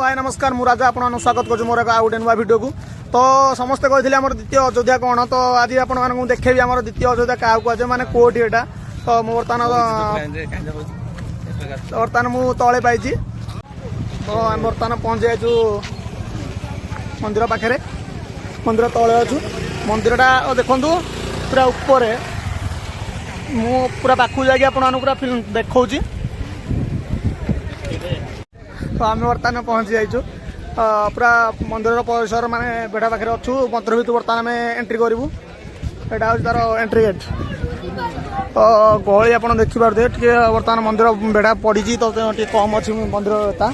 हाय नमस्कार मु राजा आपन स्वागत कर मोर एक आउट नुआ वीडियो को। तो समस्ते कहते आम द्वितीय अयोध्या कौन तो आज आपको देखेबी आम द्वितीय अयोध्या क्या कहुए माने कोटी एटा। तो बर्तमान मु तले पाई तो आम बर्तमान पहुंच जाइछु मंदिर पाखे मंदिर तले अच्छु मंदिरटा देखु पूरा ऊपर मु पूरा पाखु जाकि पूरा फिल्म देखा। तो आम बर्तमान पहुंची जाइछु पूरा मंदिर परिसर माने बेढ़ा पाखे अच्छु मंदिर भीतर बर्तमान आम एंट्री करूँ। यहाँ हूँ तार एंट्री गेट। तो गहली आप देखिपे टे बर्तमान मंदिर बेढ़ा पड़ी तो कम अच्छी मंदिर ता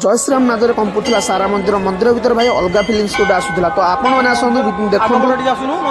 जय श्रीराम नादरे कंपुला सारा मंदिर मंदिर भीतर भाई अलग फिलिंग्स गोटे आसूला। तो आपण मैंने आसतु देखो।